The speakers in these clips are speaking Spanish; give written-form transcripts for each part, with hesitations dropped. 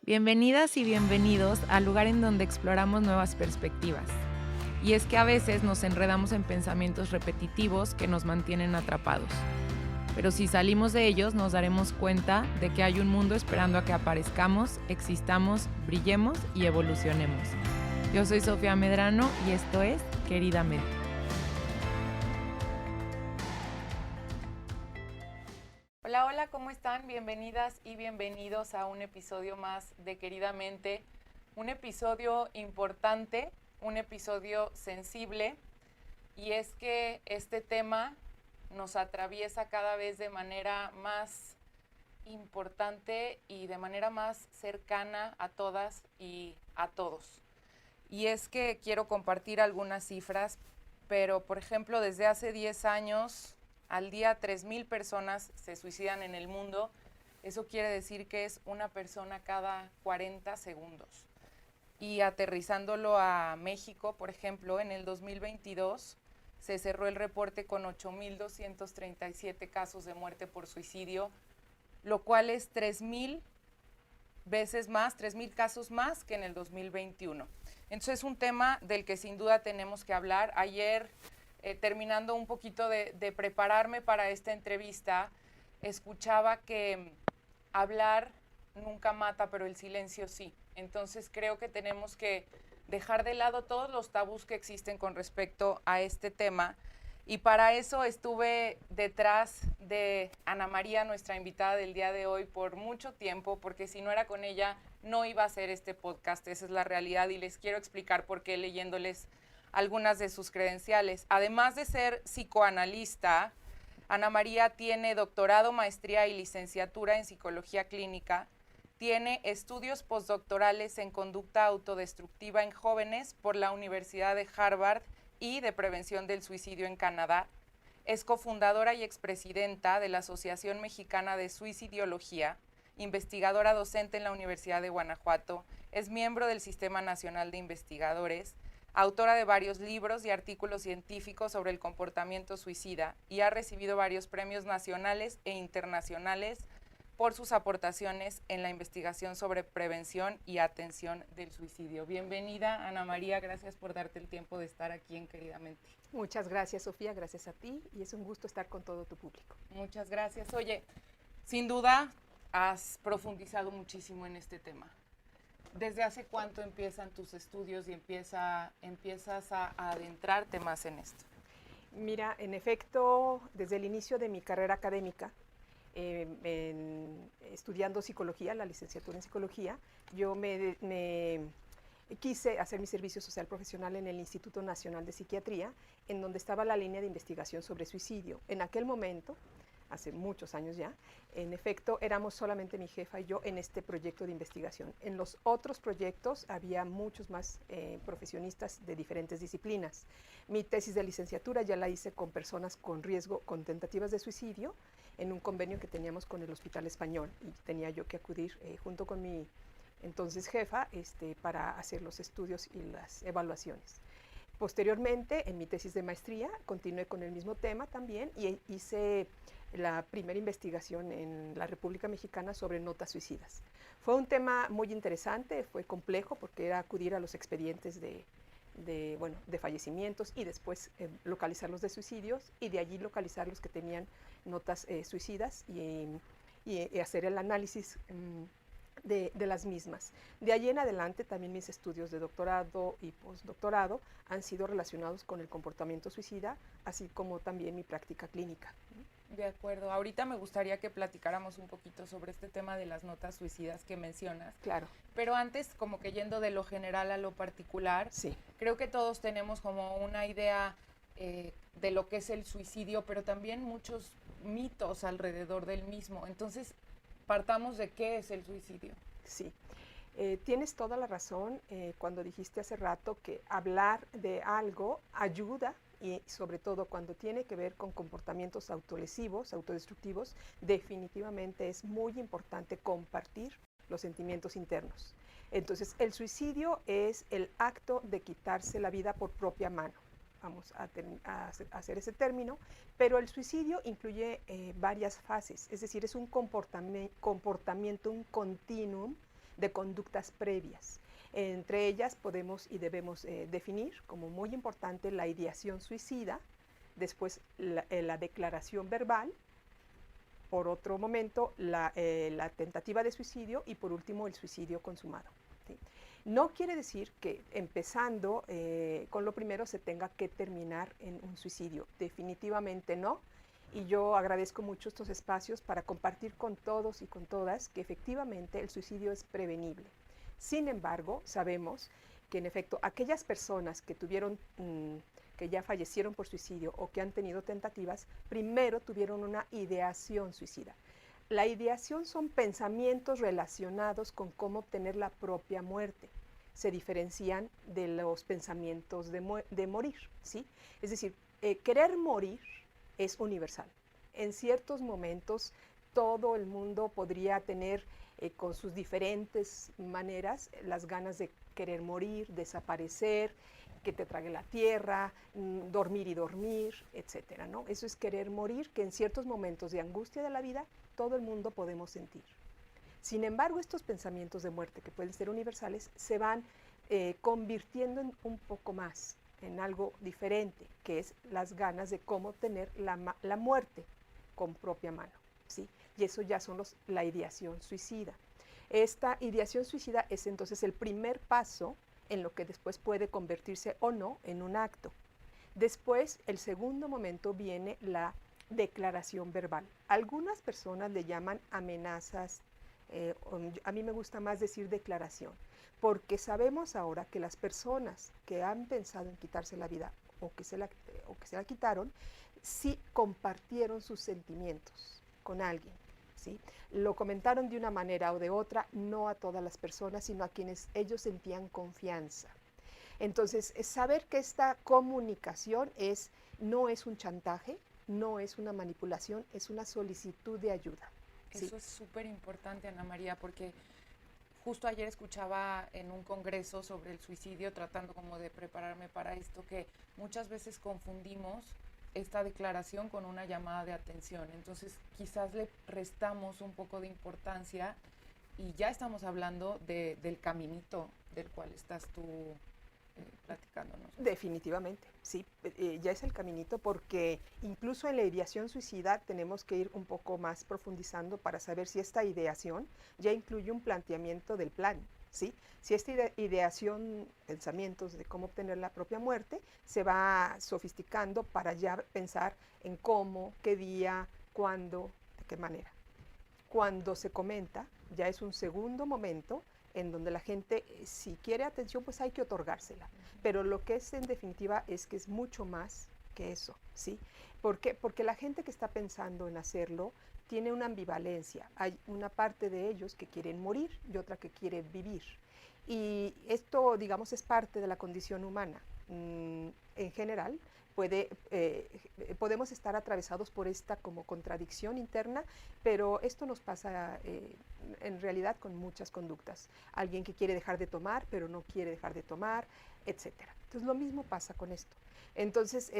Bienvenidas y bienvenidos al lugar en donde exploramos nuevas perspectivas. Y es que a veces nos enredamos en pensamientos repetitivos que nos mantienen atrapados. Pero si salimos de ellos nos daremos cuenta de que hay un mundo esperando a que aparezcamos, existamos, brillemos y evolucionemos. Yo soy Sofía Medrano y esto es Queridamente. Hola, hola, ¿cómo están? Bienvenidas y bienvenidos a un episodio más de Queridamente. Un episodio importante, un episodio sensible, y es que este tema nos atraviesa cada vez de manera más importante y de manera más cercana a todas y a todos. Y es que quiero compartir algunas cifras, pero por ejemplo, desde hace 10 años, al día 3,000 personas se suicidan en el mundo. Eso quiere decir que es una persona cada 40 segundos. Y aterrizándolo a México, por ejemplo, en el 2022 se cerró el reporte con 8,237 casos de muerte por suicidio, lo cual es 3,000 veces más, 3,000 casos más que en el 2021. Entonces es un tema del que sin duda tenemos que hablar. Ayer, terminando un poquito de prepararme para esta entrevista, escuchaba que hablar nunca mata, pero el silencio sí. Entonces creo que tenemos que dejar de lado todos los tabús que existen con respecto a este tema. Y para eso estuve detrás de Ana María, nuestra invitada del día de hoy, por mucho tiempo, porque si no era con ella, no iba a hacer este podcast. Esa es la realidad y les quiero explicar por qué leyéndoles algunas de sus credenciales. Además de ser psicoanalista, Ana María tiene doctorado, maestría y licenciatura en psicología clínica. Tiene estudios postdoctorales en conducta autodestructiva en jóvenes por la Universidad de Harvard y de prevención del suicidio en Canadá. Es cofundadora y expresidenta de la Asociación Mexicana de Suicidología, investigadora docente en la Universidad de Guanajuato, es miembro del Sistema Nacional de Investigadores, autora de varios libros y artículos científicos sobre el comportamiento suicida y ha recibido varios premios nacionales e internacionales por sus aportaciones en la investigación sobre prevención y atención del suicidio. Bienvenida, Ana María, gracias por darte el tiempo de estar aquí en Queridamente. Muchas gracias, Sofía, gracias a ti y es un gusto estar con todo tu público. Muchas gracias. Oye, sin duda has profundizado muchísimo en este tema. ¿Desde hace cuánto empiezan tus estudios y empiezas a adentrarte más en esto? Mira, en efecto, desde el inicio de mi carrera académica, estudiando psicología, la licenciatura en psicología, yo me quise hacer mi servicio social profesional en el Instituto Nacional de Psiquiatría, en donde estaba la línea de investigación sobre suicidio. En aquel momento, hace muchos años ya, en efecto, éramos solamente mi jefa y yo en este proyecto de investigación. En los otros proyectos había muchos más profesionistas de diferentes disciplinas. Mi tesis de licenciatura ya la hice con personas con riesgo, con tentativas de suicidio, en un convenio que teníamos con el Hospital Español, y tenía yo que acudir junto con mi entonces jefa para hacer los estudios y las evaluaciones. Posteriormente, en mi tesis de maestría, continué con el mismo tema también y hice la primera investigación en la República Mexicana sobre notas suicidas. Fue un tema muy interesante, fue complejo porque era acudir a los expedientes de fallecimientos y después localizar los de suicidios y de allí localizar los que tenían notas suicidas y hacer el análisis de las mismas. De allí en adelante también mis estudios de doctorado y postdoctorado han sido relacionados con el comportamiento suicida, así como también mi práctica clínica. De acuerdo. Ahorita me gustaría que platicáramos un poquito sobre este tema de las notas suicidas que mencionas. Claro. Pero antes, como que yendo de lo general a lo particular, sí. Creo que todos tenemos como una idea de lo que es el suicidio, pero también muchos mitos alrededor del mismo. Entonces, partamos de qué es el suicidio. Sí. Tienes toda la razón cuando dijiste hace rato que hablar de algo ayuda y sobre todo cuando tiene que ver con comportamientos autolesivos, autodestructivos, definitivamente es muy importante compartir los sentimientos internos. Entonces, el suicidio es el acto de quitarse la vida por propia mano. Vamos a hacer ese término, pero el suicidio incluye varias fases, es decir, es un comportamiento, un continuum de conductas previas. Entre ellas podemos y debemos definir como muy importante la ideación suicida, después la declaración verbal, por otro momento la tentativa de suicidio y por último el suicidio consumado. ¿Sí? No quiere decir que empezando con lo primero se tenga que terminar en un suicidio, definitivamente no. Y yo agradezco mucho estos espacios para compartir con todos y con todas que efectivamente el suicidio es prevenible. Sin embargo, sabemos que en efecto aquellas personas que tuvieron, que ya fallecieron por suicidio o que han tenido tentativas, primero tuvieron una ideación suicida. La ideación son pensamientos relacionados con cómo obtener la propia muerte. Se diferencian de los pensamientos de morir, ¿sí? Es decir, querer morir es universal. En ciertos momentos todo el mundo podría tener con sus diferentes maneras las ganas de querer morir, desaparecer, que te trague la tierra, dormir y dormir, etcétera, ¿no? Eso es querer morir, que en ciertos momentos de angustia de la vida todo el mundo podemos sentir. Sin embargo, estos pensamientos de muerte, que pueden ser universales, se van convirtiendo en un poco más, en algo diferente, que es las ganas de cómo obtener la muerte con propia mano, ¿sí? Y eso ya son la ideación suicida. Esta ideación suicida es entonces el primer paso en lo que después puede convertirse o no en un acto. Después, el segundo momento viene la declaración verbal. Algunas personas le llaman amenazas, a mí me gusta más decir declaración, porque sabemos ahora que las personas que han pensado en quitarse la vida o que se la quitaron, sí compartieron sus sentimientos con alguien. ¿Sí? Lo comentaron de una manera o de otra, no a todas las personas, sino a quienes ellos sentían confianza. Entonces, saber que esta comunicación no es un chantaje, no es una manipulación, es una solicitud de ayuda. ¿Sí? Eso es súper importante, Ana María, porque justo ayer escuchaba en un congreso sobre el suicidio, tratando como de prepararme para esto, que muchas veces confundimos esta declaración con una llamada de atención. Entonces, quizás le restamos un poco de importancia y ya estamos hablando del caminito del cual estás tú platicándonos. Definitivamente, sí, ya es el caminito, porque incluso en la ideación suicida tenemos que ir un poco más profundizando para saber si esta ideación ya incluye un planteamiento del plan, ¿sí? Si esta ideación, pensamientos de cómo obtener la propia muerte, se va sofisticando para ya pensar en cómo, qué día, cuándo, de qué manera. Cuando se comenta, ya es un segundo momento en donde la gente, si quiere atención, pues hay que otorgársela. Pero lo que es en definitiva es que es mucho más que eso, ¿sí? ¿Por qué? Porque la gente que está pensando en hacerlo tiene una ambivalencia. Hay una parte de ellos que quieren morir y otra que quiere vivir. Y esto, digamos, es parte de la condición humana. En general, podemos estar atravesados por esta como contradicción interna, pero esto nos pasa en realidad con muchas conductas. Alguien que quiere dejar de tomar, pero no quiere dejar de tomar, etcétera. Entonces, lo mismo pasa con esto. Entonces,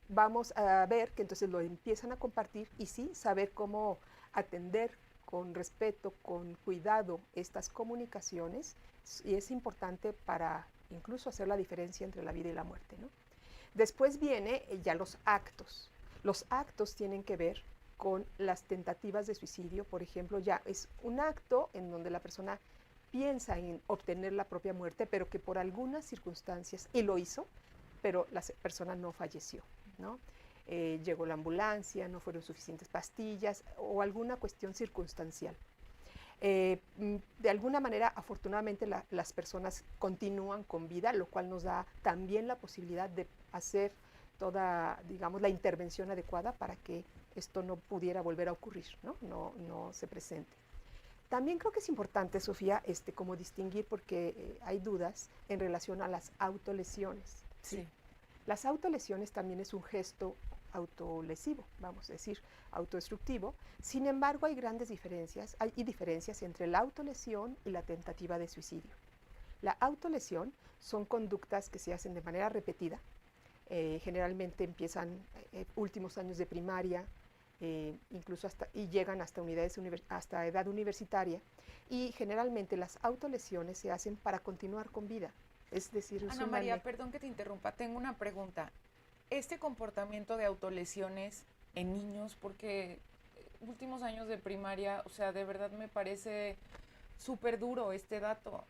vamos a ver que entonces lo empiezan a compartir y sí, saber cómo atender con respeto, con cuidado estas comunicaciones, y es importante para incluso hacer la diferencia entre la vida y la muerte, ¿no? Después viene ya los actos. Los actos tienen que ver con las tentativas de suicidio, por ejemplo, ya es un acto en donde la persona piensa en obtener la propia muerte, pero que por algunas circunstancias, y lo hizo, pero la persona no falleció, ¿no? Llegó la ambulancia, no fueron suficientes pastillas o alguna cuestión circunstancial. De alguna manera, afortunadamente, las personas continúan con vida, lo cual nos da también la posibilidad de hacer toda, digamos, la intervención adecuada para que esto no pudiera volver a ocurrir, ¿no? No se presente. También creo que es importante, Sofía, como distinguir, porque hay dudas en relación a las autolesiones. Sí. Las autolesiones también es un gesto autolesivo, vamos a decir, autodestructivo. Sin embargo, hay grandes diferencias, hay diferencias entre la autolesión y la tentativa de suicidio. La autolesión son conductas que se hacen de manera repetida, generalmente empiezan últimos años de primaria, incluso y llegan hasta hasta edad universitaria, y generalmente las autolesiones se hacen para continuar con vida. Es decir, Ana María, perdón que te interrumpa, tengo una pregunta. Este comportamiento de autolesiones en niños, porque últimos años de primaria, o sea, de verdad me parece súper duro este dato.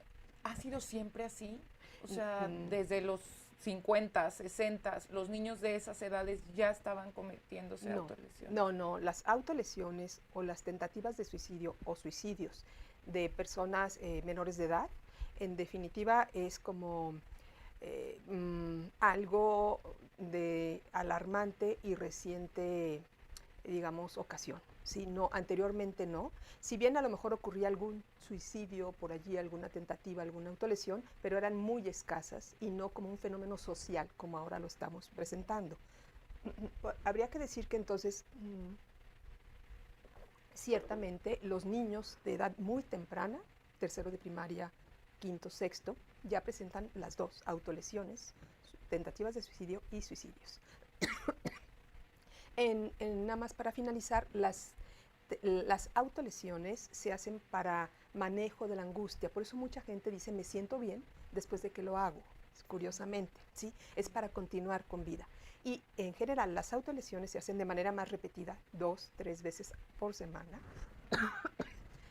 ¿Ha sido siempre así? O sea, desde los 50, 60, los niños de esas edades ya estaban cometiéndose autolesiones. No, las autolesiones o las tentativas de suicidio o suicidios de personas menores de edad, en definitiva es como algo de alarmante y reciente, digamos, ocasión. ¿Sí? No, anteriormente no. Si bien a lo mejor ocurría algún suicidio por allí, alguna tentativa, alguna autolesión, pero eran muy escasas y no como un fenómeno social como ahora lo estamos presentando. Habría que decir que entonces, ciertamente, los niños de edad muy temprana, tercero de primaria, quinto, sexto, ya presentan las dos, autolesiones, tentativas de suicidio y suicidios. Nada más para finalizar, las autolesiones se hacen para manejo de la angustia, por eso mucha gente dice me siento bien después de que lo hago, curiosamente, ¿sí? Es para continuar con vida. Y en general las autolesiones se hacen de manera más repetida, 2, 3 veces por semana.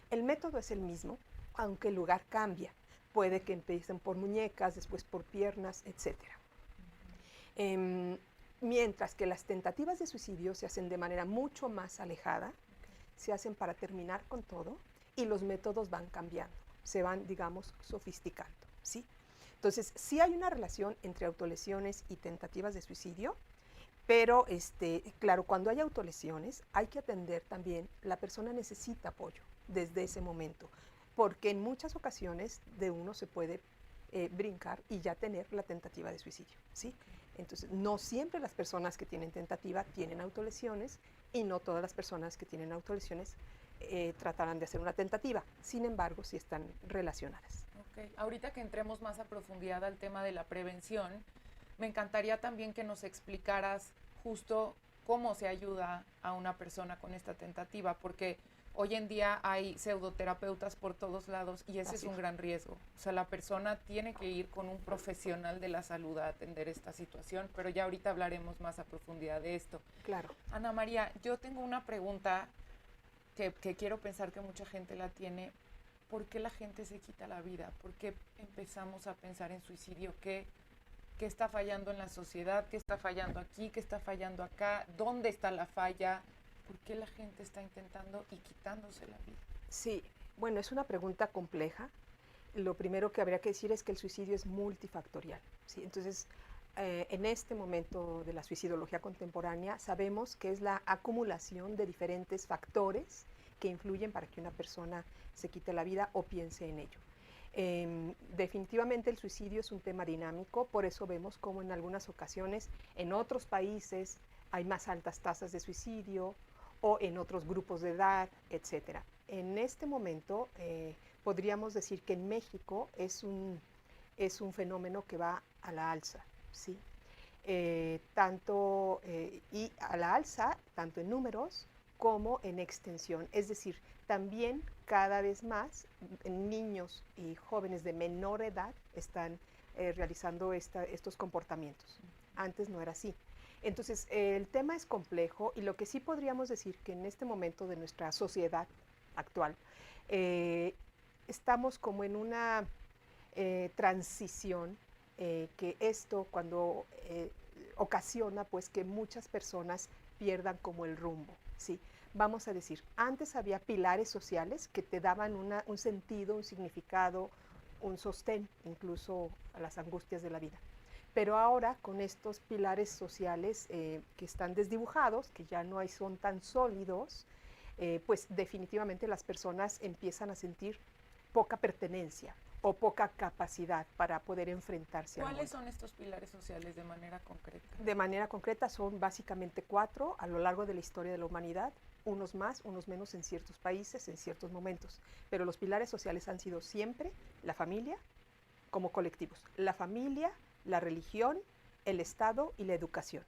El método es el mismo, aunque el lugar cambia. Puede que empiecen por muñecas, después por piernas, etc. Mientras que las tentativas de suicidio se hacen de manera mucho más alejada, se hacen para terminar con todo y los métodos van cambiando, se van, digamos, sofisticando, ¿sí? Entonces, sí hay una relación entre autolesiones y tentativas de suicidio, pero, claro, cuando hay autolesiones hay que atender también, la persona necesita apoyo desde ese momento, porque en muchas ocasiones de uno se puede brincar y ya tener la tentativa de suicidio, ¿sí? Entonces, no siempre las personas que tienen tentativa tienen autolesiones y no todas las personas que tienen autolesiones tratarán de hacer una tentativa. Sin embargo, sí están relacionadas. Okay. Ahorita que entremos más a profundidad al tema de la prevención, me encantaría también que nos explicaras justo cómo se ayuda a una persona con esta tentativa, porque hoy en día hay pseudoterapeutas por todos lados y ese es un gran riesgo. O sea, la persona tiene que ir con un profesional de la salud a atender esta situación, pero ya ahorita hablaremos más a profundidad de esto. Claro. Ana María, yo tengo una pregunta que quiero pensar que mucha gente la tiene. ¿Por qué la gente se quita la vida? ¿Por qué empezamos a pensar en suicidio? ¿Qué está fallando en la sociedad? ¿Qué está fallando aquí? ¿Qué está fallando acá? ¿Dónde está la falla? ¿Por qué la gente está intentando y quitándose la vida? Sí, bueno, es una pregunta compleja. Lo primero que habría que decir es que el suicidio es multifactorial, ¿sí? Entonces, en este momento de la suicidología contemporánea, sabemos que es la acumulación de diferentes factores que influyen para que una persona se quite la vida o piense en ello. Definitivamente el suicidio es un tema dinámico, por eso vemos como en algunas ocasiones en otros países hay más altas tasas de suicidio o en otros grupos de edad, etc. En este momento podríamos decir que en México es un fenómeno que va a la alza, ¿sí? Y a la alza tanto en números como en extensión, es decir, también cada vez más niños y jóvenes de menor edad están realizando estos comportamientos. Antes no era así. Entonces, el tema es complejo y lo que sí podríamos decir que en este momento de nuestra sociedad actual, estamos como en una transición que esto cuando ocasiona pues que muchas personas pierdan como el rumbo, ¿sí? Vamos a decir, antes había pilares sociales que te daban un sentido, un significado, un sostén, incluso a las angustias de la vida. Pero ahora con estos pilares sociales que están desdibujados, que ya no son tan sólidos, pues definitivamente las personas empiezan a sentir poca pertenencia o poca capacidad para poder enfrentarse al mundo. ¿Cuáles son estos pilares sociales de manera concreta? De manera concreta son básicamente 4 a lo largo de la historia de la humanidad, unos más, unos menos en ciertos países, en ciertos momentos. Pero los pilares sociales han sido siempre la familia como colectivos. La familia, la religión, el Estado y la educación.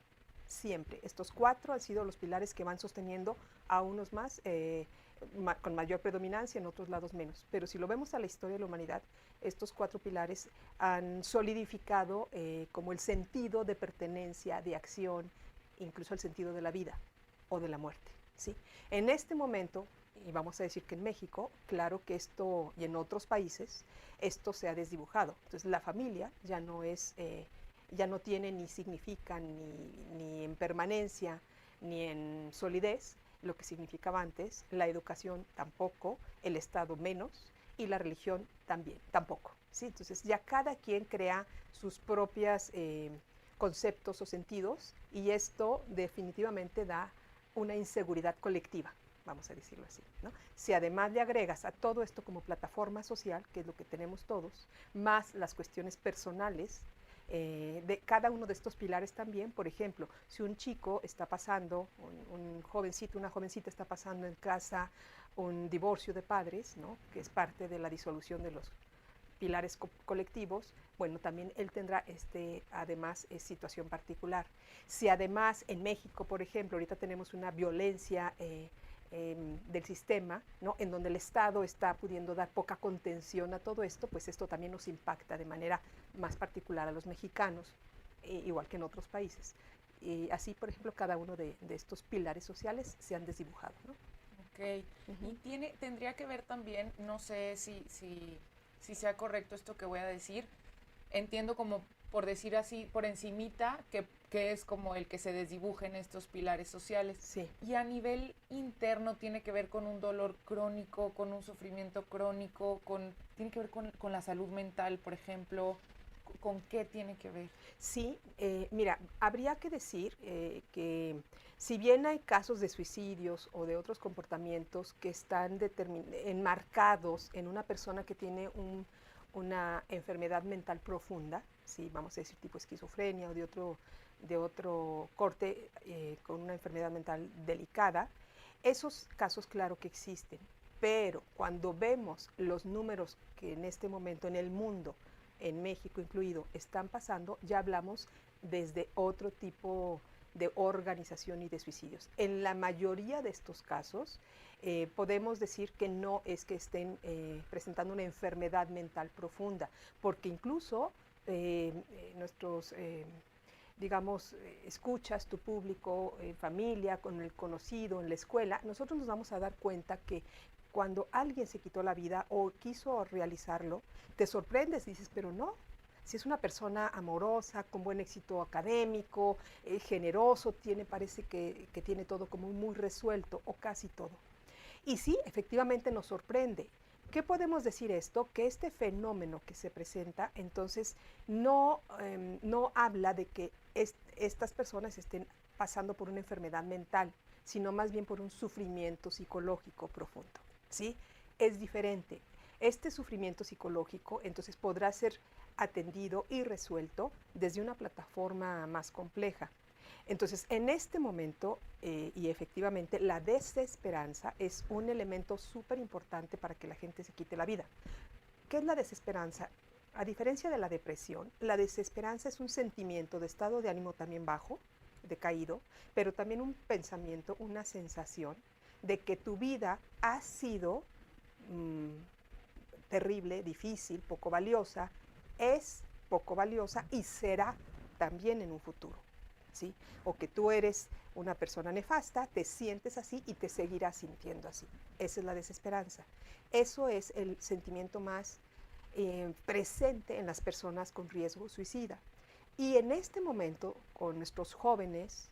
siempre. Estos 4 han sido los pilares que van sosteniendo a unos más, con mayor predominancia, en otros lados menos. Pero si lo vemos a la historia de la humanidad, estos 4 pilares han solidificado como el sentido de pertenencia, de acción, incluso el sentido de la vida o de la muerte, ¿sí? En este momento, y vamos a decir que en México, claro que esto, y en otros países, esto se ha desdibujado. Entonces la familia ya no es, ya no tiene ni significa ni en permanencia, ni en solidez, lo que significaba antes, la educación tampoco, el Estado menos, y la religión también, tampoco, ¿sí? Entonces ya cada quien crea sus propias conceptos o sentidos, y esto definitivamente da una inseguridad colectiva, vamos a decirlo así, ¿no? Si además le agregas a todo esto como plataforma social, que es lo que tenemos todos, más las cuestiones personales de cada uno de estos pilares también. Por ejemplo, si un chico está pasando, un jovencito, una jovencita está pasando en casa un divorcio de padres, ¿no?, que es parte de la disolución de los pilares colectivos, bueno, también él tendrá además situación particular. Si además en México, por ejemplo, ahorita tenemos una violencia del sistema, ¿no?, en donde el Estado está pudiendo dar poca contención a todo esto, pues esto también nos impacta de manera más particular a los mexicanos, igual que en otros países. Y así, por ejemplo, cada uno de estos pilares sociales se han desdibujado, ¿no? Ok. Y tendría que ver también, no sé si sea correcto esto que voy a decir, entiendo como, por decir así, por encimita, que es como el que se desdibujen estos pilares sociales. Sí. Y a nivel interno tiene que ver con un dolor crónico, con un sufrimiento crónico, tiene que ver con la salud mental, por ejemplo. ¿Con qué tiene que ver? Sí, mira, habría que decir que si bien hay casos de suicidios o de otros comportamientos que están enmarcados en una persona que tiene una enfermedad mental profunda, sí, vamos a decir tipo esquizofrenia o de otro corte, con una enfermedad mental delicada, esos casos claro que existen, pero cuando vemos los números que en este momento en el mundo, en México incluido, están pasando, ya hablamos desde otro tipo de organización y de suicidios. En la mayoría de estos casos, podemos decir que no es que estén presentando una enfermedad mental profunda, porque incluso nuestros, digamos, escuchas, tu público, familia, con el conocido, en la escuela, nosotros nos vamos a dar cuenta que cuando alguien se quitó la vida o quiso realizarlo, te sorprendes, dices, pero no, si es una persona amorosa, con buen éxito académico, generoso, parece que tiene todo como muy resuelto, o casi todo. Y sí, efectivamente nos sorprende. ¿Qué podemos decir esto? Que este fenómeno que se presenta, entonces, no habla de que estas personas estén pasando por una enfermedad mental, sino más bien por un sufrimiento psicológico profundo, ¿sí? Es diferente. Este sufrimiento psicológico, entonces, podrá ser atendido y resuelto desde una plataforma más compleja. Entonces, en este momento, y efectivamente, la desesperanza es un elemento súper importante para que la gente se quite la vida. ¿Qué es la desesperanza? A diferencia de la depresión, la desesperanza es un sentimiento de estado de ánimo también bajo, decaído, pero también un pensamiento, una sensación de que tu vida ha sido terrible, difícil, poco valiosa, es poco valiosa y será también en un futuro, ¿sí? O que tú eres una persona nefasta, te sientes así y te seguirás sintiendo así. Esa es la desesperanza. Eso es el sentimiento más presente en las personas con riesgo suicida. Y en este momento, con nuestros jóvenes,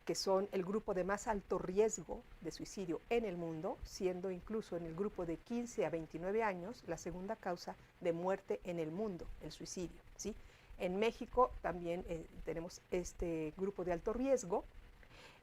que son el grupo de más alto riesgo de suicidio en el mundo, siendo incluso en el grupo de 15 a 29 años la segunda causa de muerte en el mundo, el suicidio, ¿sí? En México también tenemos este grupo de alto riesgo,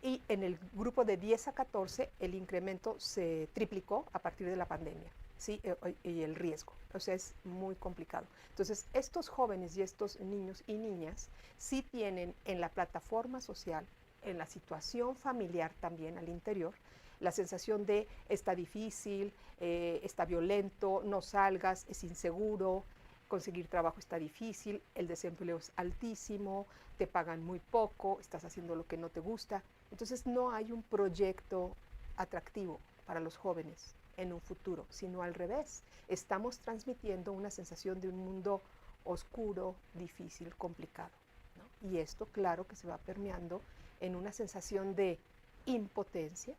y en el grupo de 10 a 14 el incremento se triplicó a partir de la pandemia, ¿sí? Y el riesgo, o sea, es muy complicado. Entonces, estos jóvenes y estos niños y niñas sí tienen en la plataforma social, en la situación familiar también al interior, la sensación de está difícil, está violento, no salgas, es inseguro, conseguir trabajo está difícil, el desempleo es altísimo, te pagan muy poco, estás haciendo lo que no te gusta. Entonces no hay un proyecto atractivo para los jóvenes en un futuro, sino al revés. Estamos transmitiendo una sensación de un mundo oscuro, difícil, complicado, ¿no? Y esto, claro, que se va permeando en una sensación de impotencia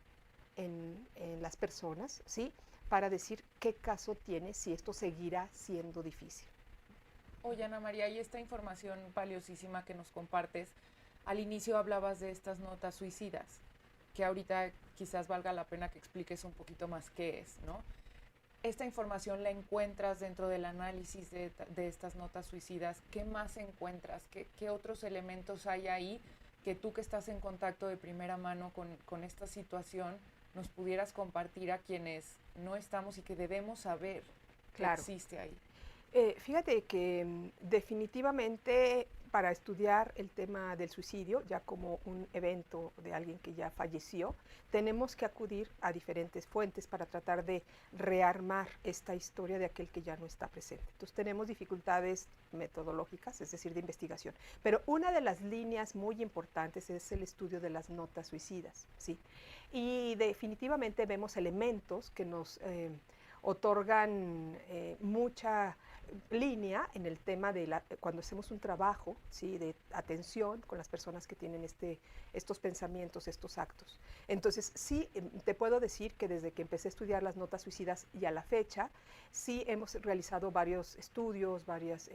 en las personas, ¿sí? Para decir qué caso tiene si esto seguirá siendo difícil. Oye, Ana María, y esta información valiosísima que nos compartes, al inicio hablabas de estas notas suicidas, que ahorita quizás valga la pena que expliques un poquito más qué es, ¿no? Esta información la encuentras dentro del análisis de estas notas suicidas. ¿Qué más encuentras? ¿Qué otros elementos hay ahí que tú, que estás en contacto de primera mano con esta situación, nos pudieras compartir a quienes no estamos y que debemos saber que existe ahí? Fíjate que definitivamente para estudiar el tema del suicidio, ya como un evento de alguien que ya falleció, tenemos que acudir a diferentes fuentes para tratar de rearmar esta historia de aquel que ya no está presente. Entonces tenemos dificultades metodológicas, es decir, de investigación. Pero una de las líneas muy importantes es el estudio de las notas suicidas, ¿sí? Y definitivamente vemos elementos que nos otorgan mucha línea en el tema de cuando hacemos un trabajo, ¿sí?, de atención con las personas que tienen estos pensamientos, estos actos. Entonces, sí, te puedo decir que desde que empecé a estudiar las notas suicidas y a la fecha, sí hemos realizado varios estudios, varios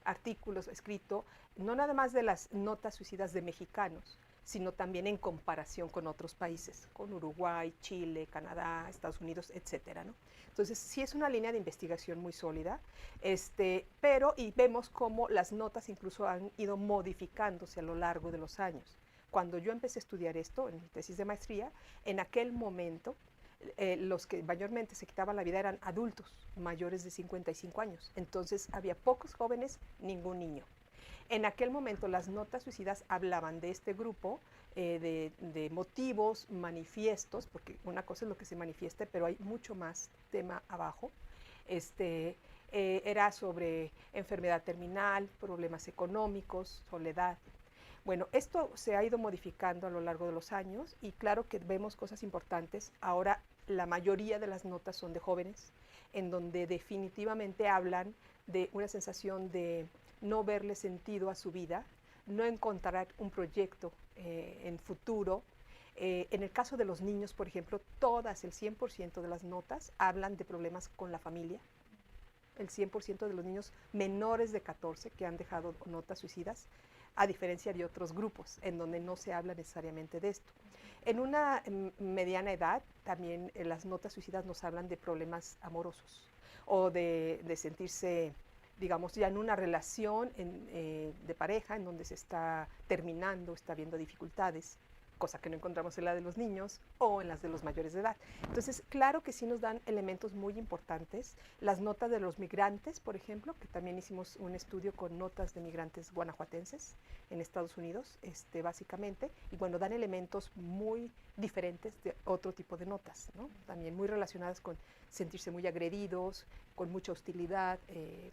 artículos escritos, no nada más de las notas suicidas de mexicanos, sino también en comparación con otros países, con Uruguay, Chile, Canadá, Estados Unidos, etcétera, ¿no? Entonces, sí es una línea de investigación muy sólida, pero y vemos cómo las notas incluso han ido modificándose a lo largo de los años. Cuando yo empecé a estudiar esto, en mi tesis de maestría, en aquel momento, los que mayormente se quitaban la vida eran adultos mayores de 55 años. Entonces, había pocos jóvenes, ningún niño. En aquel momento las notas suicidas hablaban de este grupo de motivos, manifiestos, porque una cosa es lo que se manifiesta, pero hay mucho más tema abajo. Era sobre enfermedad terminal, problemas económicos, soledad. Bueno, esto se ha ido modificando a lo largo de los años y claro que vemos cosas importantes. Ahora la mayoría de las notas son de jóvenes, en donde definitivamente hablan de una sensación de no verle sentido a su vida, no encontrar un proyecto en futuro. En el caso de los niños, por ejemplo, todas, el 100% de las notas hablan de problemas con la familia. El 100% de los niños menores de 14 que han dejado notas suicidas, a diferencia de otros grupos en donde no se habla necesariamente de esto. En una mediana edad, también las notas suicidas nos hablan de problemas amorosos o de sentirse, digamos, ya en una relación de pareja en donde se está terminando, está habiendo dificultades, cosa que no encontramos en la de los niños o en las de los mayores de edad. Entonces, claro que sí nos dan elementos muy importantes. Las notas de los migrantes, por ejemplo, que también hicimos un estudio con notas de migrantes guanajuatenses en Estados Unidos, básicamente, y bueno, dan elementos muy diferentes de otro tipo de notas, ¿no? También muy relacionadas con sentirse muy agredidos, con mucha hostilidad,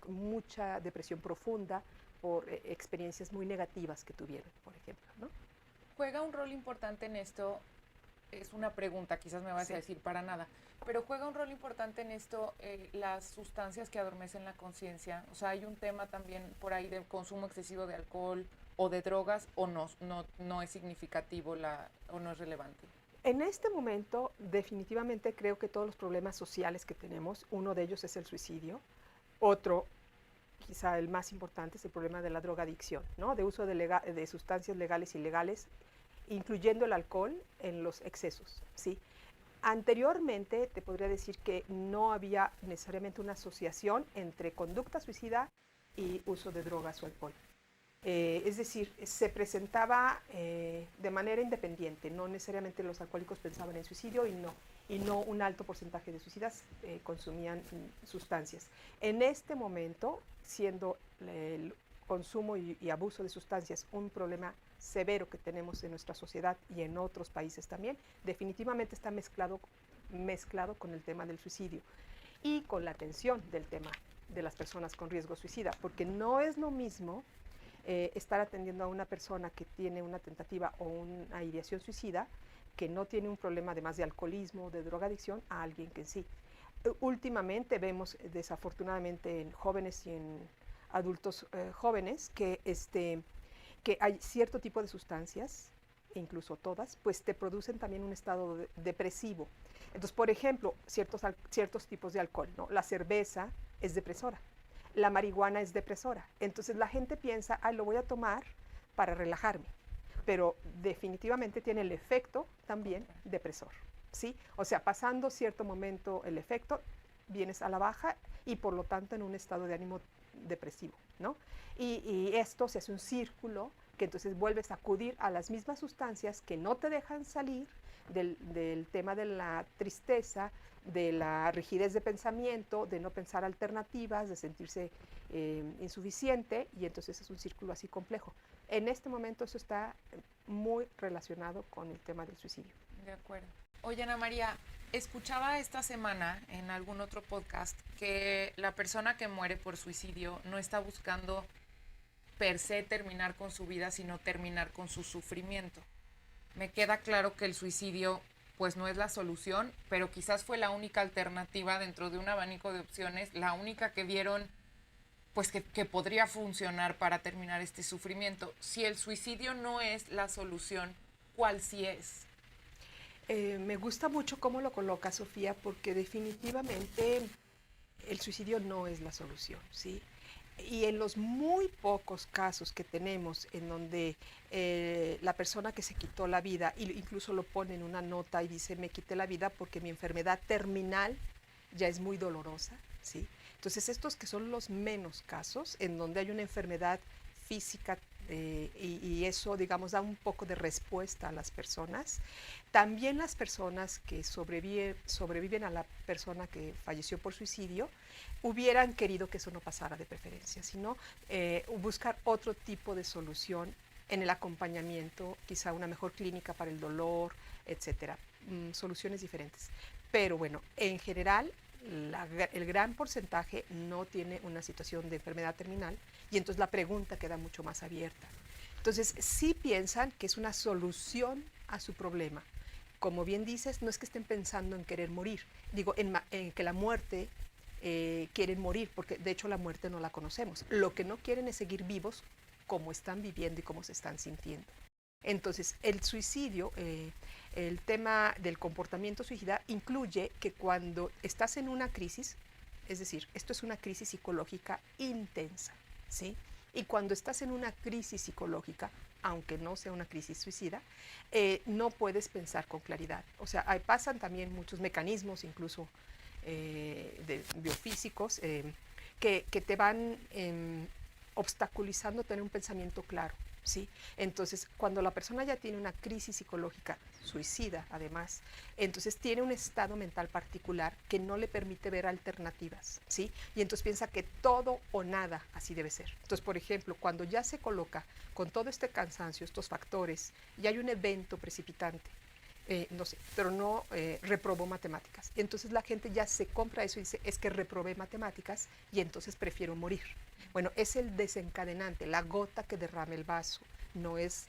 con mucha depresión profunda por experiencias muy negativas que tuvieron, por ejemplo, ¿no? ¿Juega un rol importante en esto? Es una pregunta, quizás me vas a decir para nada, pero ¿juega un rol importante en esto las sustancias que adormecen la conciencia? O sea, ¿hay un tema también por ahí del consumo excesivo de alcohol o de drogas, o no es significativo o no es relevante? En este momento, definitivamente creo que todos los problemas sociales que tenemos, uno de ellos es el suicidio, otro, quizá el más importante, es el problema de la drogadicción, ¿no? De uso de sustancias legales y ilegales, incluyendo el alcohol en los excesos, ¿sí? Anteriormente te podría decir que no había necesariamente una asociación entre conducta suicida y uso de drogas o alcohol. Es decir, se presentaba de manera independiente, no necesariamente los alcohólicos pensaban en suicidio y no un alto porcentaje de suicidas consumían sustancias. En este momento, siendo el consumo y abuso de sustancias un problema severo que tenemos en nuestra sociedad y en otros países también, definitivamente está mezclado con el tema del suicidio y con la atención del tema de las personas con riesgo suicida, porque no es lo mismo estar atendiendo a una persona que tiene una tentativa o una ideación suicida, que no tiene un problema además de alcoholismo, de drogadicción, a alguien que sí. Últimamente vemos, desafortunadamente, en jóvenes y en adultos jóvenes que hay cierto tipo de sustancias, incluso todas, pues te producen también un estado depresivo. Entonces, por ejemplo, ciertos tipos de alcohol, ¿no? La cerveza es depresora, la marihuana es depresora. Entonces la gente piensa, lo voy a tomar para relajarme, pero definitivamente tiene el efecto también depresor, ¿sí? O sea, pasando cierto momento el efecto, vienes a la baja y por lo tanto en un estado de ánimo depresivo, ¿no? Y esto se hace un círculo que entonces vuelves a acudir a las mismas sustancias que no te dejan salir del tema de la tristeza, de la rigidez de pensamiento, de no pensar alternativas, de sentirse insuficiente, y entonces es un círculo así complejo. En este momento eso está muy relacionado con el tema del suicidio. De acuerdo. Oye, Ana María, escuchaba esta semana en algún otro podcast que la persona que muere por suicidio no está buscando per se terminar con su vida, sino terminar con su sufrimiento. Me queda claro que el suicidio pues no es la solución, pero quizás fue la única alternativa dentro de un abanico de opciones, la única que vieron pues que podría funcionar para terminar este sufrimiento. Si el suicidio no es la solución, ¿cuál sí es? Me gusta mucho cómo lo coloca Sofía, porque definitivamente el suicidio no es la solución, ¿sí? Y en los muy pocos casos que tenemos en donde la persona que se quitó la vida, incluso lo pone en una nota y dice, me quité la vida porque mi enfermedad terminal ya es muy dolorosa, ¿sí? Entonces estos que son los menos casos, en donde hay una enfermedad física y eso, digamos, da un poco de respuesta a las personas. También las personas que sobreviven a la persona que falleció por suicidio, hubieran querido que eso no pasara de preferencia, sino buscar otro tipo de solución en el acompañamiento, quizá una mejor clínica para el dolor, etcétera, soluciones diferentes. Pero bueno, en general, el gran porcentaje no tiene una situación de enfermedad terminal, y entonces la pregunta queda mucho más abierta. Entonces, sí piensan que es una solución a su problema. Como bien dices, no es que estén pensando en querer morir, digo, en que la muerte quieren morir, porque de hecho la muerte no la conocemos. Lo que no quieren es seguir vivos como están viviendo y como se están sintiendo. Entonces, el suicidio, el tema del comportamiento suicida incluye que cuando estás en una crisis, es decir, esto es una crisis psicológica intensa, ¿sí? Y cuando estás en una crisis psicológica, aunque no sea una crisis suicida, no puedes pensar con claridad. O sea, pasan también muchos mecanismos, incluso biofísicos, que te van obstaculizando tener un pensamiento claro, ¿sí? Entonces, cuando la persona ya tiene una crisis psicológica suicida, además, entonces tiene un estado mental particular que no le permite ver alternativas, ¿sí? Y entonces piensa que todo o nada así debe ser. Entonces, por ejemplo, cuando ya se coloca con todo este cansancio, estos factores, y hay un evento precipitante, no sé, pero no reprobó matemáticas. Entonces la gente ya se compra eso y dice, es que reprobé matemáticas y entonces prefiero morir. Bueno, es el desencadenante, la gota que derrama el vaso. No es,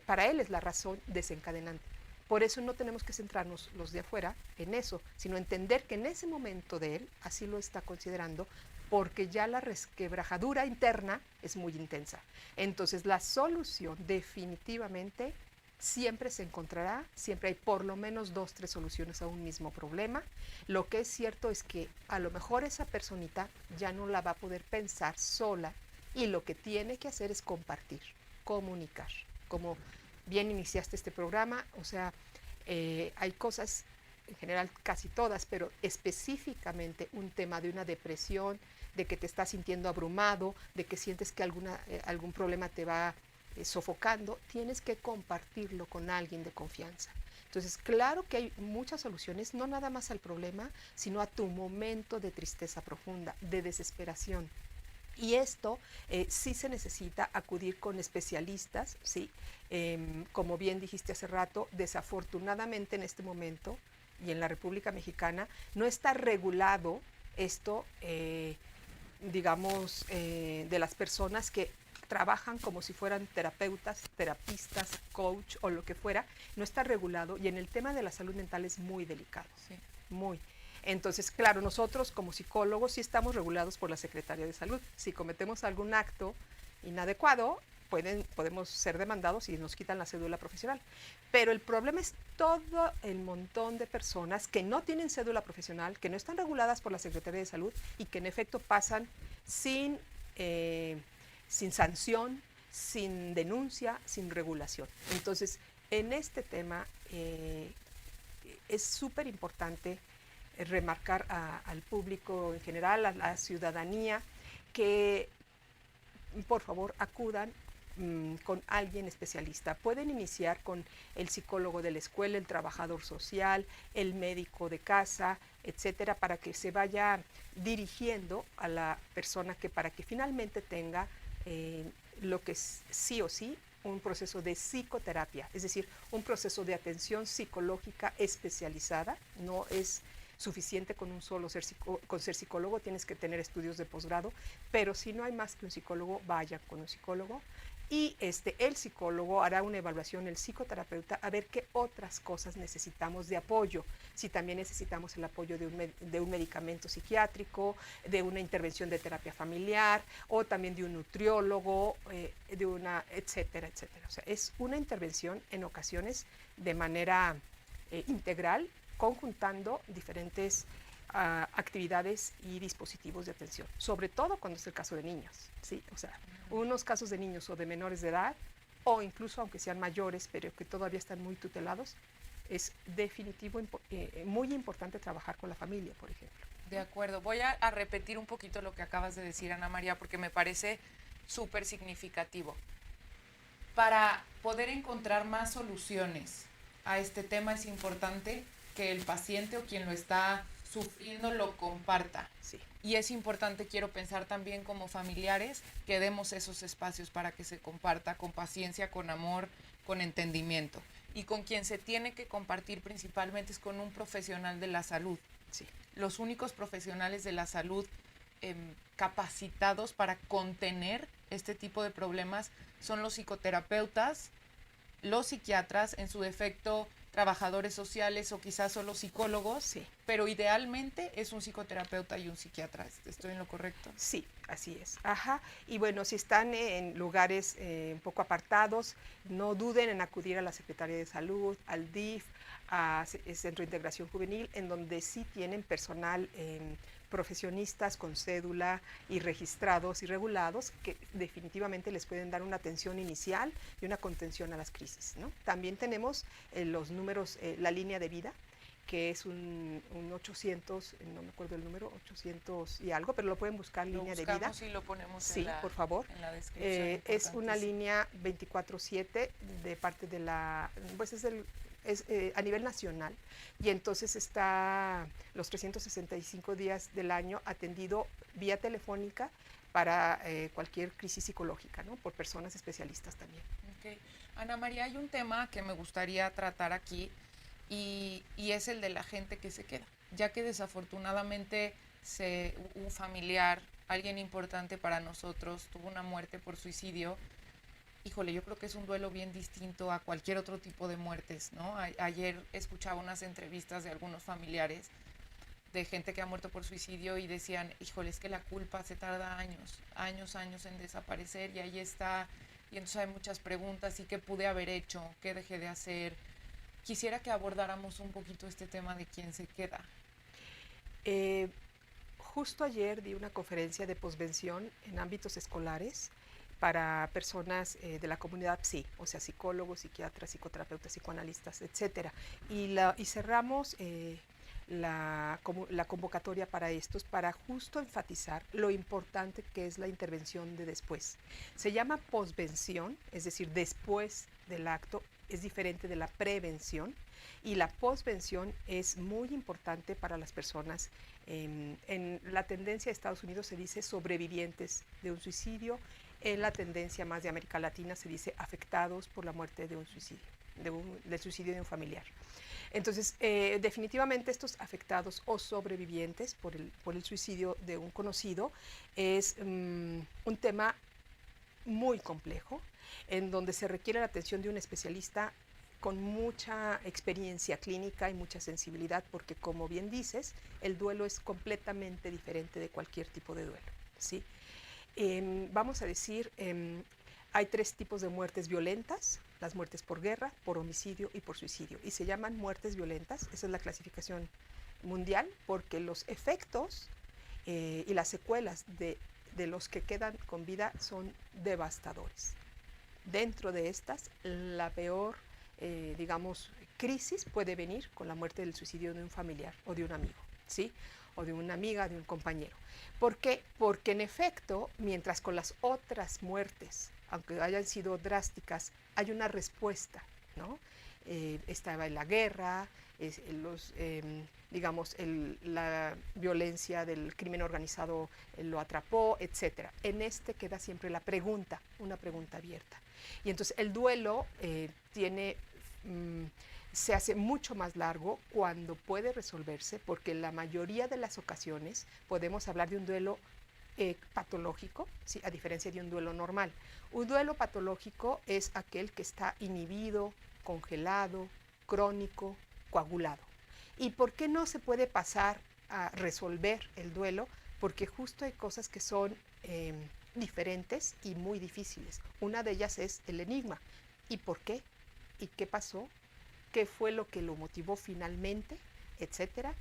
para él es la razón desencadenante. Por eso no tenemos que centrarnos los de afuera en eso, sino entender que en ese momento de él así lo está considerando, porque ya la resquebrajadura interna es muy intensa. Entonces la solución definitivamente siempre se encontrará, siempre hay por lo menos 2, 3 soluciones a un mismo problema. Lo que es cierto es que a lo mejor esa personita ya no la va a poder pensar sola, y lo que tiene que hacer es compartir, comunicar. Como bien iniciaste este programa, o sea, hay cosas, en general casi todas, pero específicamente un tema de una depresión, de que te estás sintiendo abrumado, de que sientes que algún problema te va sofocando, tienes que compartirlo con alguien de confianza. Entonces, claro que hay muchas soluciones, no nada más al problema, sino a tu momento de tristeza profunda, de desesperación. Y esto sí se necesita acudir con especialistas, ¿sí? Como bien dijiste hace rato, desafortunadamente en este momento y en la República Mexicana no está regulado esto digamos, de las personas que trabajan como si fueran terapeutas, terapistas, coach o lo que fuera, no está regulado y en el tema de la salud mental es muy delicado, Sí. muy. Entonces, claro, nosotros como psicólogos sí estamos regulados por la Secretaría de Salud. Si cometemos algún acto inadecuado, podemos ser demandados y nos quitan la cédula profesional. Pero el problema es todo el montón de personas que no tienen cédula profesional, que no están reguladas por la Secretaría de Salud y que en efecto pasan sin, sin sanción, sin denuncia, sin regulación. Entonces, en este tema es súper importante remarcar al público en general, a la ciudadanía, que por favor acudan con alguien especialista. Pueden iniciar con el psicólogo de la escuela, el trabajador social, el médico de casa, etcétera, para que se vaya dirigiendo a la persona para que finalmente tenga lo que es sí o sí un proceso de psicoterapia, es decir, un proceso de atención psicológica especializada. No es suficiente con con ser psicólogo, tienes que tener estudios de posgrado, pero si no hay más que un psicólogo, vaya con un psicólogo y el psicólogo hará una evaluación, el psicoterapeuta, a ver qué otras cosas necesitamos de apoyo, si también necesitamos el apoyo de un medicamento psiquiátrico, de una intervención de terapia familiar o también de un nutriólogo, etcétera, etcétera. O sea, es una intervención en ocasiones de manera integral, conjuntando diferentes actividades y dispositivos de atención, sobre todo cuando es el caso de niños, ¿sí? O sea, unos casos de niños o de menores de edad, o incluso aunque sean mayores, pero que todavía están muy tutelados, es definitivo, muy importante trabajar con la familia, por ejemplo. De acuerdo. Voy a repetir un poquito lo que acabas de decir, Ana María, porque me parece súper significativo. Para poder encontrar más soluciones a este tema es importante que el paciente o quien lo está sufriendo lo comparta. Sí. Y es importante, quiero pensar también como familiares, que demos esos espacios para que se comparta con paciencia, con amor, con entendimiento. Y con quien se tiene que compartir principalmente es con un profesional de la salud. Sí. Los únicos profesionales de la salud capacitados para contener este tipo de problemas son los psicoterapeutas, los psiquiatras, en su defecto trabajadores sociales o quizás solo psicólogos, sí. Pero idealmente es un psicoterapeuta y un psiquiatra. ¿Estoy en lo correcto? Sí, así es. Ajá. Y bueno, si están en lugares un poco apartados, no duden en acudir a la Secretaría de Salud, al DIF, a Centro de Integración Juvenil, en donde sí tienen personal profesionistas con cédula y registrados y regulados que definitivamente les pueden dar una atención inicial y una contención a las crisis, ¿no? También tenemos los números, la línea de vida, que es un 800, no me acuerdo el número, 800 y algo, pero lo pueden buscar, línea de vida. Y lo ponemos sí, por favor. En la descripción. Es una línea 24/7 de parte de pues es a nivel nacional, y entonces está los 365 días del año atendido vía telefónica para cualquier crisis psicológica, ¿no? Por personas especialistas también. Okay. Ana María, hay un tema que me gustaría tratar aquí y es el de la gente que se queda, ya que desafortunadamente un familiar, alguien importante para nosotros, tuvo una muerte por suicidio. Híjole, yo creo que es un duelo bien distinto a cualquier otro tipo de muertes, ¿no? Ayer escuchaba unas entrevistas de algunos familiares de gente que ha muerto por suicidio y decían, híjole, es que la culpa se tarda años en desaparecer y ahí está. Y entonces hay muchas preguntas, ¿y qué pude haber hecho? ¿Qué dejé de hacer? Quisiera que abordáramos un poquito este tema de quién se queda. Justo ayer di una conferencia de posvención en ámbitos escolares para personas de la comunidad PSI, o sea, psicólogos, psiquiatras, psicoterapeutas, psicoanalistas, etcétera. Y cerramos la convocatoria para estos, para justo enfatizar lo importante que es la intervención de después. Se llama posvención, es decir, después del acto, es diferente de la prevención, y la posvención es muy importante para las personas. En la tendencia de Estados Unidos se dice sobrevivientes de un suicidio, en la tendencia más de América Latina se dice afectados por la muerte de un suicidio. del suicidio de un familiar. Entonces, definitivamente estos afectados o sobrevivientes por el suicidio de un conocido es un tema muy complejo, en donde se requiere la atención de un especialista con mucha experiencia clínica y mucha sensibilidad, porque como bien dices, el duelo es completamente diferente de cualquier tipo de duelo, ¿sí? Vamos a decir, hay 3 tipos de muertes violentas: las muertes por guerra, por homicidio y por suicidio, y se llaman muertes violentas. Esa es la clasificación mundial, porque los efectos y las secuelas de los que quedan con vida son devastadores. Dentro de estas, la peor, digamos, crisis puede venir con la muerte del suicidio de un familiar o de un amigo, ¿sí? O de una amiga, de un compañero. ¿Por qué? Porque en efecto, mientras con las otras muertes, aunque hayan sido drásticas, hay una respuesta, ¿no? Estaba en la guerra, digamos, la violencia del crimen organizado lo atrapó, etc. En este queda siempre la pregunta, una pregunta abierta. Y entonces el duelo se hace mucho más largo cuando puede resolverse, porque en la mayoría de las ocasiones podemos hablar de un duelo patológico, ¿sí? A diferencia de un duelo normal. Un duelo patológico es aquel que está inhibido, congelado, crónico, coagulado. ¿Y por qué no se puede pasar a resolver el duelo? Porque justo hay cosas que son diferentes y muy difíciles. Una de ellas es el enigma. ¿Y por qué? ¿Y qué pasó? ¿Qué fue lo que lo motivó finalmente? Etcétera.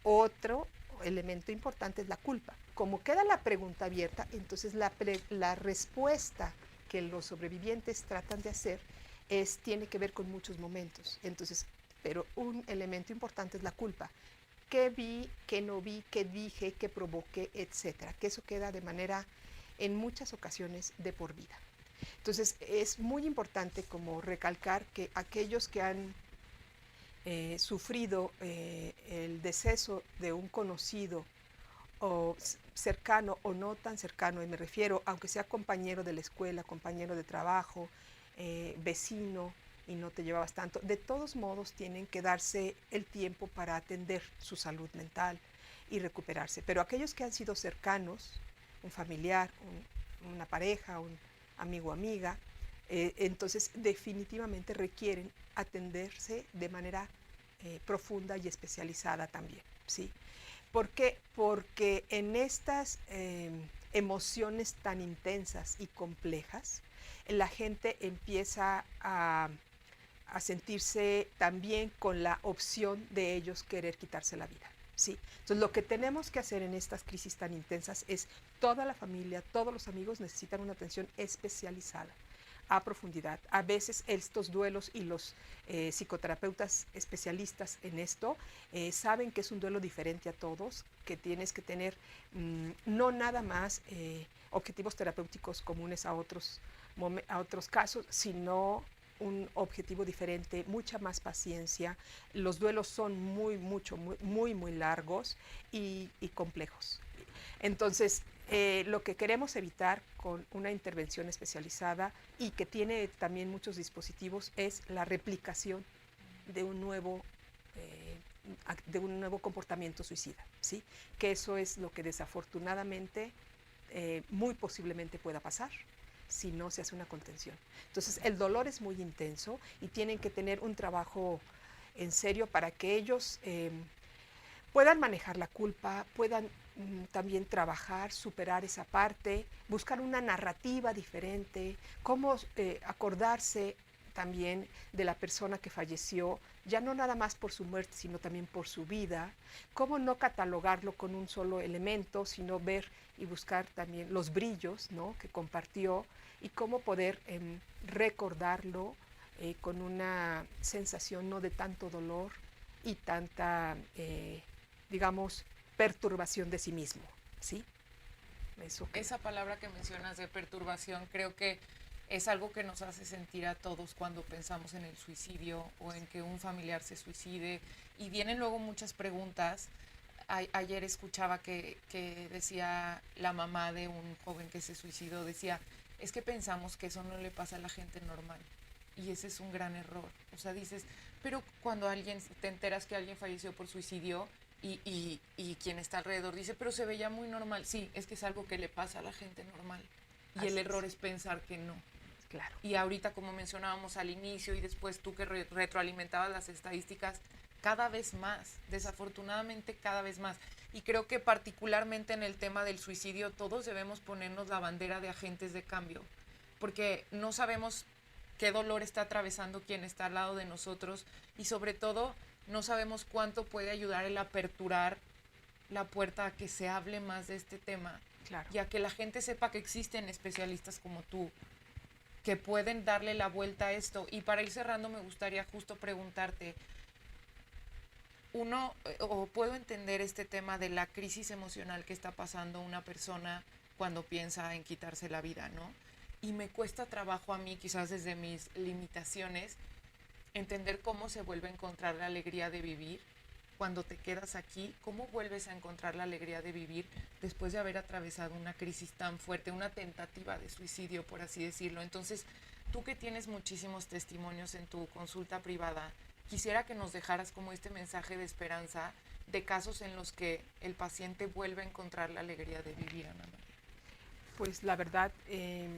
Otro elemento importante es la culpa. Como queda la pregunta abierta, entonces la respuesta que los sobrevivientes tratan de hacer tiene que ver con muchos momentos. Entonces, pero un elemento importante es la culpa. ¿Qué vi, qué no vi, qué dije, qué provoqué, etcétera? Que eso queda de manera, en muchas ocasiones, de por vida. Entonces, es muy importante como recalcar que aquellos que han sufrido el deceso de un conocido o cercano o no tan cercano, y me refiero, aunque sea compañero de la escuela, compañero de trabajo, vecino, y no te llevabas tanto, de todos modos tienen que darse el tiempo para atender su salud mental y recuperarse. Pero aquellos que han sido cercanos, un familiar, una pareja, un amigo o amiga, entonces definitivamente requieren atenderse de manera profunda y especializada también, ¿sí? ¿Por qué? Porque en estas emociones tan intensas y complejas, la gente empieza a sentirse también con la opción de ellos querer quitarse la vida, ¿sí? Entonces, lo que tenemos que hacer en estas crisis tan intensas es toda la familia, todos los amigos necesitan una atención especializada, a profundidad. A veces estos duelos y los psicoterapeutas especialistas en esto saben que es un duelo diferente a todos, que tienes que tener no nada más objetivos terapéuticos comunes a otros casos, sino un objetivo diferente, mucha más paciencia. Los duelos son muy largos y complejos. Entonces, lo que queremos evitar con una intervención especializada y que tiene también muchos dispositivos es la replicación de un nuevo comportamiento suicida, ¿sí? Que eso es lo que desafortunadamente muy posiblemente pueda pasar si no se hace una contención. Entonces, el dolor es muy intenso y tienen que tener un trabajo en serio para que ellos puedan manejar la culpa, puedan también trabajar, superar esa parte, buscar una narrativa diferente, cómo acordarse también de la persona que falleció, ya no nada más por su muerte, sino también por su vida, cómo no catalogarlo con un solo elemento, sino ver y buscar también los brillos, ¿no?, que compartió, y cómo poder recordarlo con una sensación no de tanto dolor y tanta, digamos, perturbación de sí mismo, ¿sí? Esa palabra que mencionas de perturbación creo que es algo que nos hace sentir a todos cuando pensamos en el suicidio o en que un familiar se suicide, y vienen luego muchas preguntas. Ayer escuchaba que decía la mamá de un joven que se suicidó, decía, es que pensamos que eso no le pasa a la gente normal. Y ese es un gran error. O sea, dices, pero cuando te enteras que alguien falleció por suicidio y quien está alrededor dice, pero se veía muy normal. Sí, es que es algo que le pasa a la gente normal. Y el error es pensar que no. Claro. Y ahorita, como mencionábamos al inicio y después tú que retroalimentabas las estadísticas, cada vez más, desafortunadamente cada vez más. Y creo que particularmente en el tema del suicidio todos debemos ponernos la bandera de agentes de cambio, porque no sabemos qué dolor está atravesando quien está al lado de nosotros y sobre todo no sabemos cuánto puede ayudar el aperturar la puerta a que se hable más de este tema. Claro. Y a que la gente sepa que existen especialistas como tú, que pueden darle la vuelta a esto. Y para ir cerrando me gustaría justo preguntarte, o puedo entender este tema de la crisis emocional que está pasando una persona cuando piensa en quitarse la vida, ¿no? Y me cuesta trabajo a mí, quizás desde mis limitaciones, entender cómo se vuelve a encontrar la alegría de vivir cuando te quedas aquí, cómo vuelves a encontrar la alegría de vivir después de haber atravesado una crisis tan fuerte, una tentativa de suicidio, por así decirlo. Entonces, tú que tienes muchísimos testimonios en tu consulta privada, quisiera que nos dejaras como este mensaje de esperanza de casos en los que el paciente vuelve a encontrar la alegría de vivir, Ana María. Pues la verdad,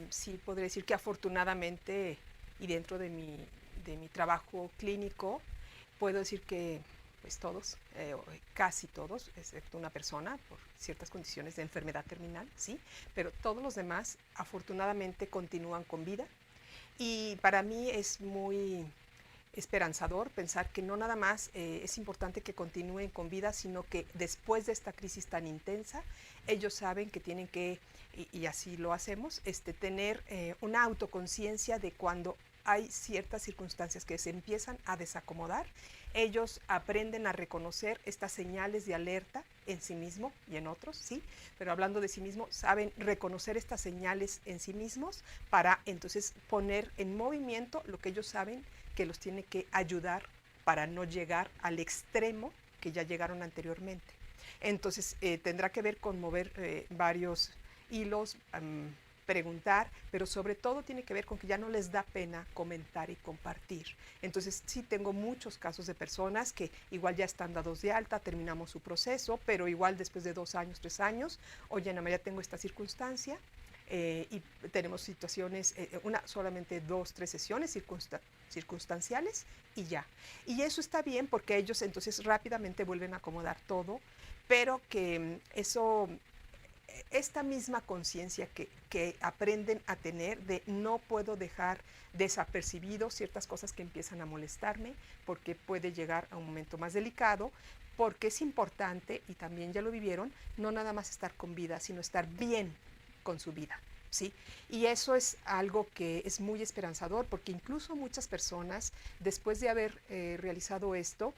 sí podría decir que afortunadamente y dentro de mi trabajo clínico, puedo decir que pues todos, casi todos, excepto una persona por ciertas condiciones de enfermedad terminal, sí, pero todos los demás afortunadamente continúan con vida y para mí es muy esperanzador pensar que no nada más es importante que continúen con vida, sino que después de esta crisis tan intensa, ellos saben que tienen que, y así lo hacemos, tener una autoconciencia de cuando hay ciertas circunstancias que se empiezan a desacomodar, ellos aprenden a reconocer estas señales de alerta en sí mismo y en otros, sí, pero hablando de sí mismo, saben reconocer estas señales en sí mismos para entonces poner en movimiento lo que ellos saben que los tiene que ayudar para no llegar al extremo que ya llegaron anteriormente. Entonces, tendrá que ver con mover varios hilos, preguntar, pero sobre todo tiene que ver con que ya no les da pena comentar y compartir. Entonces, sí tengo muchos casos de personas que igual ya están dados de alta, terminamos su proceso, pero igual después de 2 años, 3 años, oye, Ana María, tengo esta circunstancia, y tenemos situaciones, solamente 2, 3 sesiones circunstanciales y ya. Y eso está bien porque ellos entonces rápidamente vuelven a acomodar todo, pero que esta misma conciencia que aprenden a tener de no puedo dejar desapercibido ciertas cosas que empiezan a molestarme porque puede llegar a un momento más delicado, porque es importante, y también ya lo vivieron, no nada más estar con vida, sino estar bien con su vida, ¿sí? Y eso es algo que es muy esperanzador, porque incluso muchas personas, después de haber realizado esto,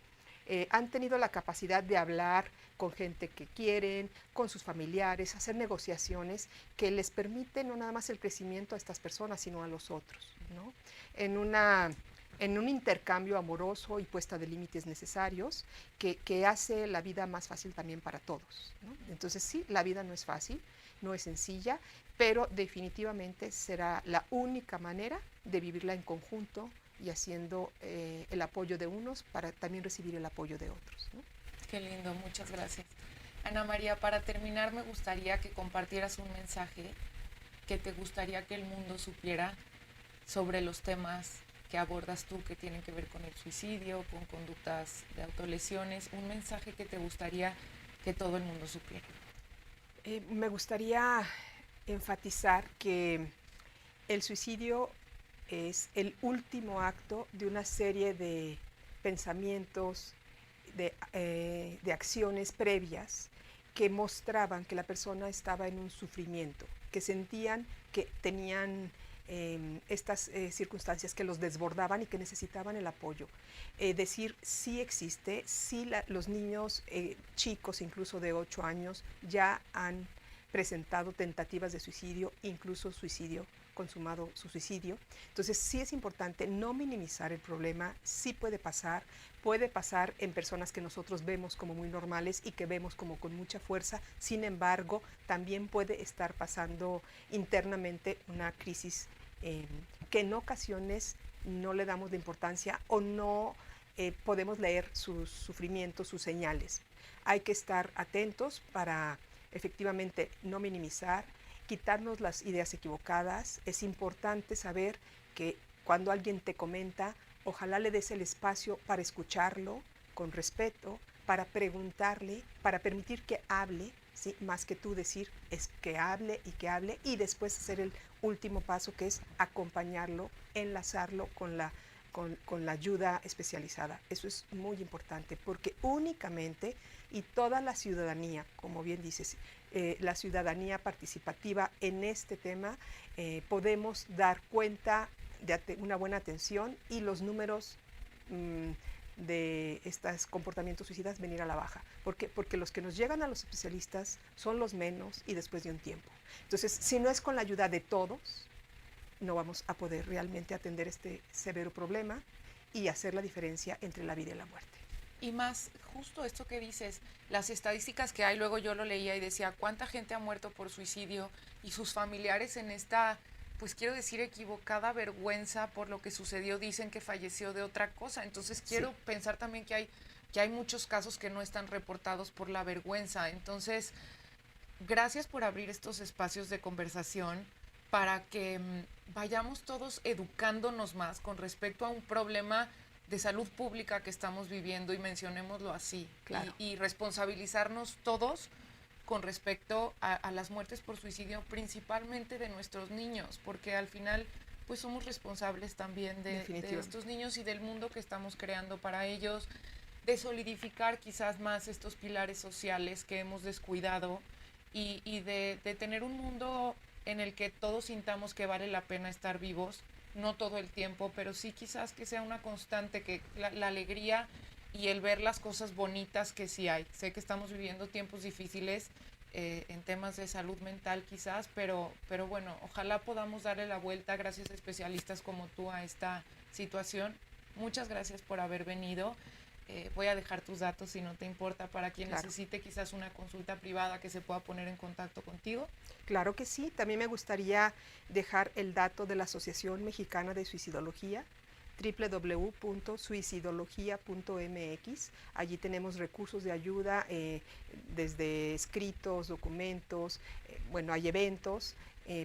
han tenido la capacidad de hablar con gente que quieren, con sus familiares, hacer negociaciones que les permiten no nada más el crecimiento a estas personas, sino a los otros, ¿no? En un intercambio amoroso y puesta de límites necesarios que hace la vida más fácil también para todos, ¿no? Entonces sí, la vida no es fácil, no es sencilla, pero definitivamente será la única manera de vivirla en conjunto y haciendo el apoyo de unos para también recibir el apoyo de otros, ¿no? Qué lindo, muchas gracias. Ana María, para terminar me gustaría que compartieras un mensaje que te gustaría que el mundo supiera sobre los temas que abordas tú que tienen que ver con el suicidio, con conductas de autolesiones, un mensaje que te gustaría que todo el mundo supiera. Me gustaría enfatizar que el suicidio es el último acto de una serie de pensamientos, de acciones previas que mostraban que la persona estaba en un sufrimiento, que sentían que tenían estas circunstancias que los desbordaban y que necesitaban el apoyo. Decir sí existe, sí los niños chicos, incluso de 8 años, ya han presentado tentativas de suicidio, incluso consumado su suicidio. Entonces sí es importante no minimizar el problema, sí puede pasar en personas que nosotros vemos como muy normales y que vemos como con mucha fuerza, sin embargo también puede estar pasando internamente una crisis que en ocasiones no le damos la importancia o no podemos leer sus sufrimientos, sus señales. Hay que estar atentos para efectivamente no minimizar, quitarnos las ideas equivocadas. Es importante saber que cuando alguien te comenta, ojalá le des el espacio para escucharlo con respeto, para preguntarle, para permitir que hable, ¿sí? Más que tú decir, es que hable y después hacer el último paso, que es acompañarlo, enlazarlo con la ayuda especializada. Eso es muy importante, porque únicamente y toda la ciudadanía, como bien dices, la ciudadanía participativa en este tema, podemos dar cuenta de una buena atención y los números de estos comportamientos suicidas venir a la baja. Porque los que nos llegan a los especialistas son los menos y después de un tiempo. Entonces, si no es con la ayuda de todos, no vamos a poder realmente atender este severo problema y hacer la diferencia entre la vida y la muerte. Y más, justo esto que dices, las estadísticas que hay, luego yo lo leía y decía, ¿cuánta gente ha muerto por suicidio? Y sus familiares en esta, pues quiero decir, equivocada vergüenza por lo que sucedió, dicen que falleció de otra cosa. Entonces quiero pensar también que hay muchos casos que no están reportados por la vergüenza. Entonces, gracias por abrir estos espacios de conversación para que vayamos todos educándonos más con respecto a un problema de salud pública que estamos viviendo, y mencionémoslo así, claro. y responsabilizarnos todos con respecto a las muertes por suicidio, principalmente de nuestros niños, porque al final pues somos responsables también de estos niños y del mundo que estamos creando para ellos, de solidificar quizás más estos pilares sociales que hemos descuidado y de tener un mundo en el que todos sintamos que vale la pena estar vivos, no todo el tiempo, pero sí quizás que sea una constante, que la alegría y el ver las cosas bonitas que sí hay. Sé que estamos viviendo tiempos difíciles en temas de salud mental quizás, pero bueno, ojalá podamos darle la vuelta, gracias a especialistas como tú, a esta situación. Muchas gracias por haber venido. Voy a dejar tus datos, si no te importa, para quien necesite quizás una consulta privada, que se pueda poner en contacto contigo. Claro que sí. También me gustaría dejar el dato de la Asociación Mexicana de Suicidología, www.suicidología.mx. Allí tenemos recursos de ayuda, desde escritos, documentos, bueno, hay eventos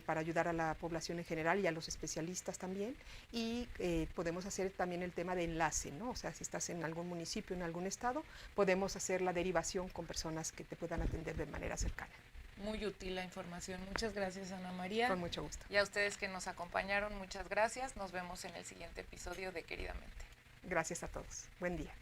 para ayudar a la población en general y a los especialistas también, y podemos hacer también el tema de enlace, ¿no? O sea, si estás en algún municipio, en algún estado, podemos hacer la derivación con personas que te puedan atender de manera cercana. Muy útil la información. Muchas gracias, Ana María. Con mucho gusto. Y a ustedes que nos acompañaron, muchas gracias. Nos vemos en el siguiente episodio de Queridamente. Gracias a todos. Buen día.